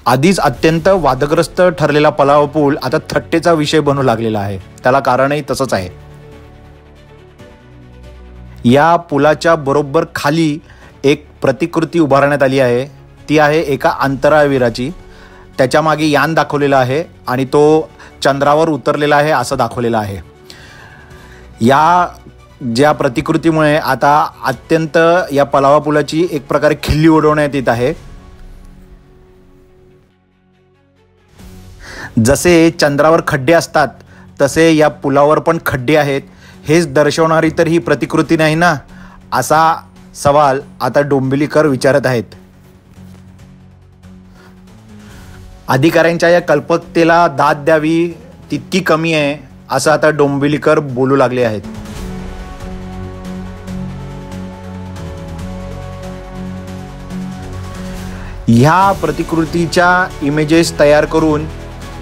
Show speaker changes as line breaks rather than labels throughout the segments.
आधीच अत्यंत वादग्रस्त ठरलेला पलाव पूल आता थट्टेचा विषय बनू लागलेला आहे। त्याला कारणही तसंच आहे। या पुलाच्या बरोबर खाली एक प्रतिकृती उभारण्यात आली आहे। ती आहे एका अंतराळवीराची। त्याच्या मागे यान दाखवलेलं आहे आणि तो चंद्रावर उतरलेला आहे असं दाखवलेलं आहे। या ज्या प्रतिकृतीमुळे आता अत्यंत या पलावा पुलाची एक प्रकारे खिल्ली उडवण्यात येत आहे। जसे चंद्रावर खड्डे असतात तसे या पुलावर पण खड्डे आहेत। हेच दर्शवणारी तर ही प्रतिकृती नाही ना, असा सवाल आता डोंबिवलीकर विचारत आहेत। अधिकाऱ्यांच्या या कल्पकतेला दाद द्यावी तितकी कमी आहे असं आता डोंबिवलीकर बोलू लागले आहेत। ह्या प्रतिकृतीच्या इमेजेस तयार करून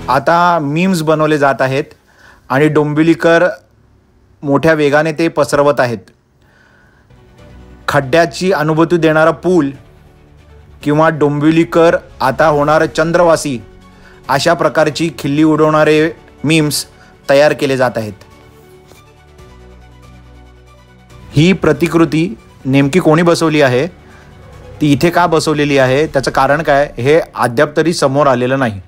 आता मीम्स बनवले जात आहेत आणि डोंबिवलीकर मोठ्या वेगाने ते पसरवत आहेत। खड्ड्याची अनुभूती देणारा पूल किंवा डोंबिवलीकर आता होणार चंद्रवासी अशा प्रकारची खिल्ली उडवणारे मीम्स तयार केले जात आहेत। ही प्रतिकृती नेमकी कोणी बसवली आहे, ती इथे का बसवलेली आहे, त्याचं कारण काय हे अद्याप तरी समोर आलेलं नाही।